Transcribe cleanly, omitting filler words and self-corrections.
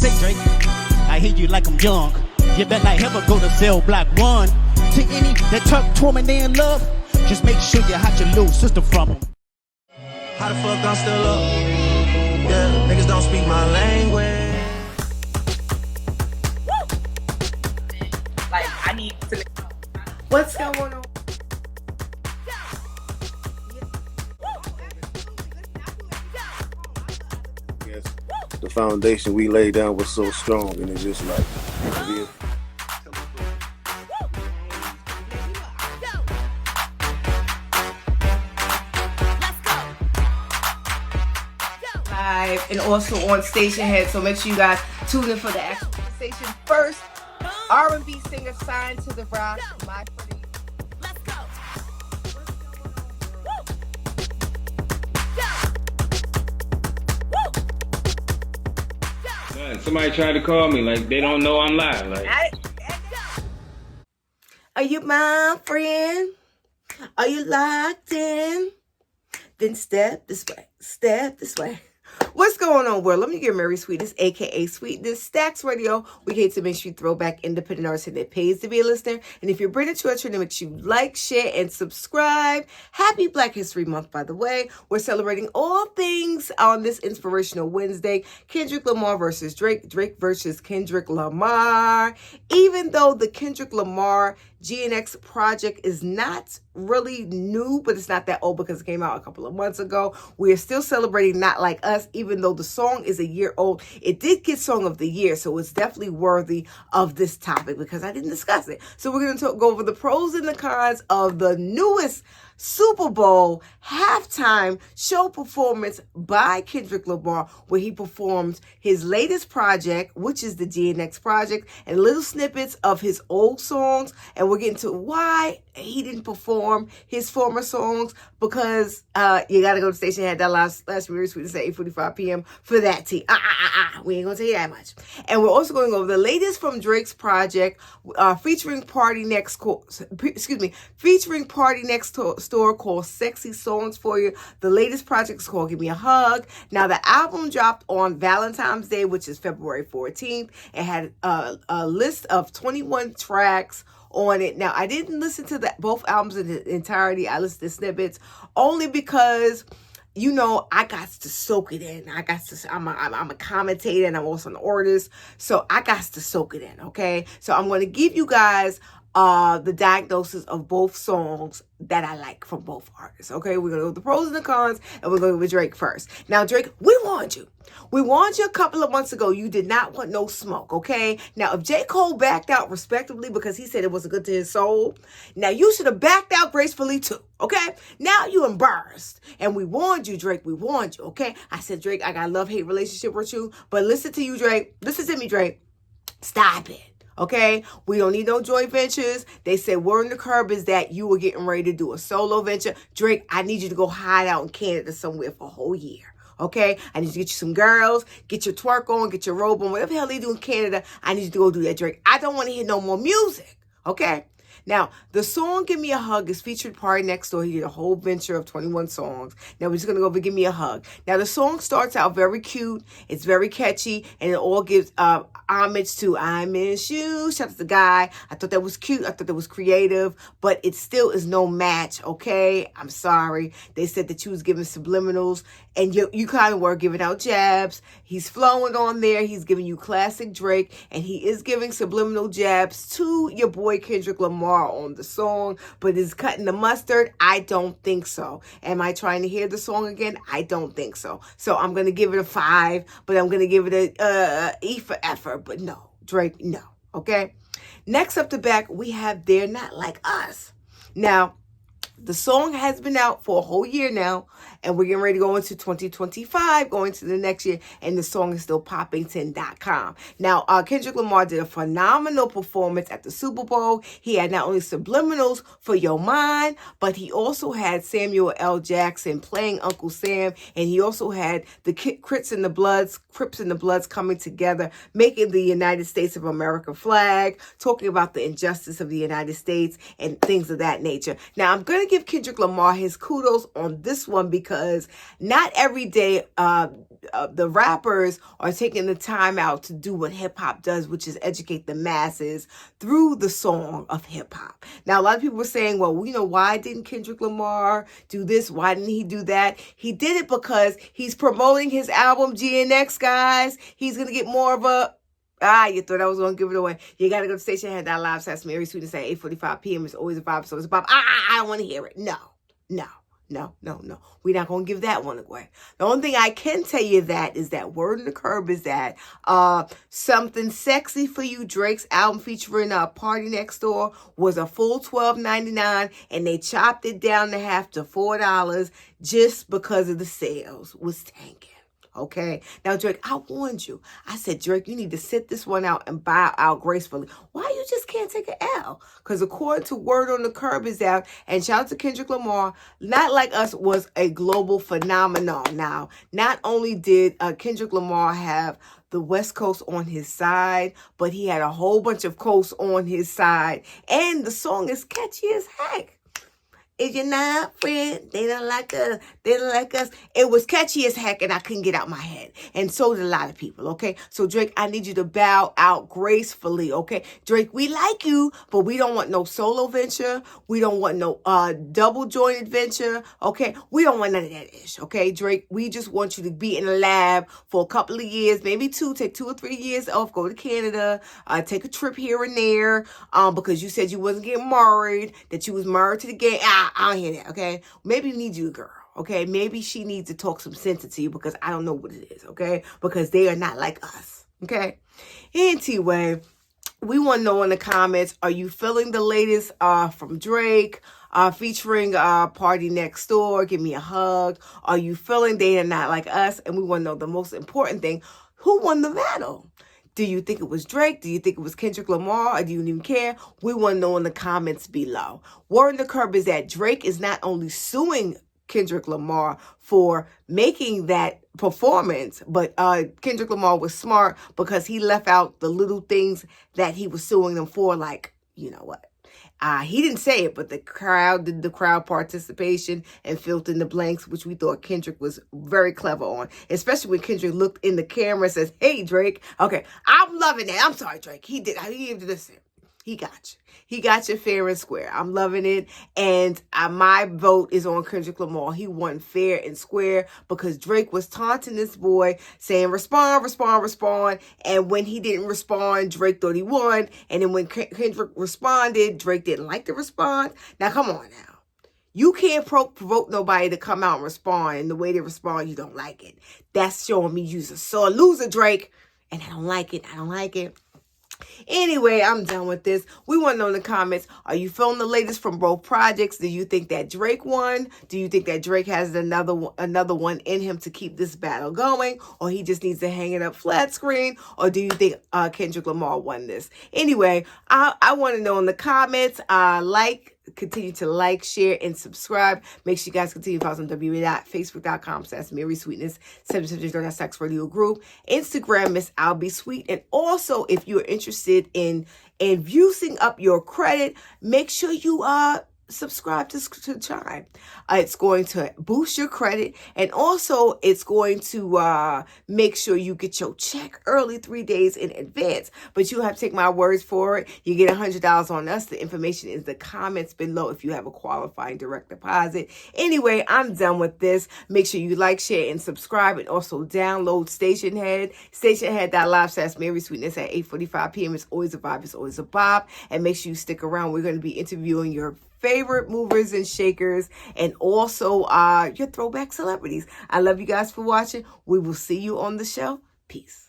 say, Drake, I hear you like I'm young. You better not ever go to cell block 1. To any that talk to 'em and they in love, just make sure you hide your little sister from them. How the fuck I'm still up? Yeah, niggas don't speak my language. Like, I need to. What's going on? Yes, the foundation we laid down was so strong, and it's just like, Live and also on Stationhead, so make sure you guys tune in for the actual station first. R&B singer signed to the rock, my pretty. Let's go. Man, somebody tried to call me, like they don't know I'm live. Like, are you my friend? Are you locked in? Then step this way, step this way. What's going on, world? Let me get Marysweetness, aka Sweetness, Stacks Radio. We hate to make sure you throwback independent artists and it pays to be a listener. And if you're British to us, make sure you like, share, and subscribe. Happy Black History Month, by the way. We're celebrating all things on this inspirational Wednesday. Kendrick Lamar versus Drake, Drake versus Kendrick Lamar. Even though the Kendrick Lamar GNX project is not really new, but it's not that old because it came out a couple of months ago. We are still celebrating Not Like Us, even though the song is a year old. It did get Song of the Year, so it's definitely worthy of this topic because I didn't discuss it. So we're going to go over the pros and the cons of the newest Super Bowl halftime show performance by Kendrick Lamar, where he performed his latest project, which is the GNX project, and little snippets of his old songs. And we're getting to why he didn't perform his former songs, because you got to go to Stationhead.live /Marysweetness at 8:45 p.m. for that tea. We ain't going to tell you that much. And we're also going over the latest from Drake's project, featuring Party Next Store called Sexy Songs for You. The latest project is called Give Me a Hug. Now, the album dropped on Valentine's Day, which is February 14th. It had a list of 21 tracks on it. Now, I didn't listen to both albums in the entirety. I listened to snippets only because, you know, I got to soak it in. I'm a commentator and I'm also an artist. So I got to soak it in, okay? So I'm going to give you guys the diagnosis of both songs that I like from both artists, okay? We're going to go with the pros and the cons, and we're going to go with Drake first. Now, Drake, we warned you. We warned you a couple of months ago. You did not want no smoke, okay? Now, if J. Cole backed out respectively because he said it wasn't good to his soul, now you should have backed out gracefully too, okay? Now you embarrassed. And we warned you, Drake. We warned you, okay? I said, Drake, I got a love-hate relationship with you, but listen to you, Drake. Listen to me, Drake. Stop it. Okay, we don't need no joint ventures. They said word in the curb is that you were getting ready to do a solo venture. Drake, I need you to go hide out in Canada somewhere for a whole year. Okay, I need you to get you some girls, get your twerk on, get your robe on, whatever the hell they do in Canada. I need you to go do that, Drake. I don't want to hear no more music. Okay. Now, the song Give Me a Hug is featured Party Next Door. He did a whole venture of 21 songs. Now, we're just going to go over Give Me a Hug. Now, the song starts out very cute. It's very catchy. And it all gives homage to I Miss You. Shout out to the guy. I thought that was cute. I thought that was creative. But it still is no match, okay? I'm sorry. They said that you was giving subliminals. And you kind of were giving out jabs. He's flowing on there. He's giving you classic Drake. And he is giving subliminal jabs to your boy Kendrick Lamar on the song, but is cutting the mustard? I don't think so. Am I trying to hear the song again? I don't think so. So I'm going to give it a 5, but I'm going to give it a E for effort, but no. Drake, no. Okay? Next up the back, we have They're Not Like Us. Now, the song has been out for a whole year now, and we're getting ready to go into 2025, going to the next year, and the song is still popping10.com. Now, Kendrick Lamar did a phenomenal performance at the Super Bowl. He had not only subliminals for Your Mind, but he also had Samuel L. Jackson playing Uncle Sam, and he also had the Crips and the Bloods coming together, making the United States of America flag, talking about the injustice of the United States and things of that nature. Now, I'm going to give Kendrick Lamar his kudos on this one because because not every day the rappers are taking the time out to do what hip hop does, which is educate the masses through the song of hip hop. Now, a lot of people were saying, well, you know, why didn't Kendrick Lamar do this? Why didn't he do that? He did it because he's promoting his album GNX, guys. He's going to get more of a... you thought I was going to give it away. You got to go to Stationhead.live. So that's Marysweetness at 8:45 p.m. It's always a vibe. So it's a vibe. I don't want to hear it. No. We're not going to give that one away. The only thing I can tell you that is that word on the curb is that Something Sexy for You, Drake's album featuring Party Next Door, was a full $12.99, and they chopped it down to half to $4 just because of the sales was tanking. Okay. Now, Drake, I warned you. I said, Drake, you need to sit this one out and bow out gracefully. Why you just can't take an L? Because according to Word on the Curb is out, and shout out to Kendrick Lamar, Not Like Us was a global phenomenon. Now, not only did Kendrick Lamar have the West Coast on his side, but he had a whole bunch of coasts on his side. And the song is catchy as heck. If you're not friend, they don't like us. They don't like us. It was catchy as heck, and I couldn't get out my head. And so did a lot of people, okay? So, Drake, I need you to bow out gracefully, okay? Drake, we like you, but we don't want no solo venture. We don't want no double jointed venture, okay? We don't want none of that ish, okay? Drake, we just want you to be in the lab for a couple of years, maybe take 2 or 3 years off, go to Canada, take a trip here and there, because you said you wasn't getting married, that you was married to the game. I don't hear that, okay? Maybe you need you a girl, okay? Maybe she needs to talk some sense to you because I don't know what it is, okay? Because they are not like us, okay? Anyway, we want to know in the comments, are you feeling the latest from Drake featuring Party Next Door? Give me a hug. Are you feeling they are not like us? And we want to know the most important thing, who won the battle? Do you think it was Drake? Do you think it was Kendrick Lamar? Or do you even care? We want to know in the comments below. Word on the curb is that Drake is not only suing Kendrick Lamar for making that performance, but Kendrick Lamar was smart because he left out the little things that he was suing them for, like, you know what? He didn't say it, but the crowd did the crowd participation and filled in the blanks, which we thought Kendrick was very clever on, especially when Kendrick looked in the camera and says, hey, Drake. Okay, I'm loving that. I'm sorry, Drake. He did. Listen, he got you. He got you fair and square. I'm loving it. And my vote is on Kendrick Lamar. He won fair and square because Drake was taunting this boy, saying, respond, respond, respond. And when he didn't respond, Drake thought he won. And then when Kendrick responded, Drake didn't like the response. Now, come on now. You can't provoke nobody to come out and respond. And the way they respond, you don't like it. That's showing me you're a sore loser, Drake. And I don't like it. I don't like it. Anyway, I'm done with this. We want to know in the comments, are you feeling the latest from both projects? Do you think that Drake won? Do you think that Drake has another one in him to keep this battle going? Or he just needs to hang it up flat screen? Or do you think Kendrick Lamar won this? Anyway, I want to know in the comments. Continue to like, share, and subscribe. Make sure you guys continue to follow us on www.facebook.com/Marysweetness, 770 Sex Radio Group, Instagram, Miss I'll Be Sweet. And also, if you're interested in using up your credit, make sure you subscribe to Chime. It's going to boost your credit, and also it's going to make sure you get your check early 3 days in advance. But you have to take my words for it. You get $100 on us. The information is in the comments below if you have a qualifying direct deposit. Anyway, I'm done with this. Make sure you like, share, and subscribe, and also download Stationhead. Stationhead.live /Marysweetness at 8:45 p.m. It's always a vibe. It's always a bop. And make sure you stick around. We're going to be interviewing your favorite movers and shakers, and also your throwback celebrities. I love you guys for watching. We will see you on the show. Peace.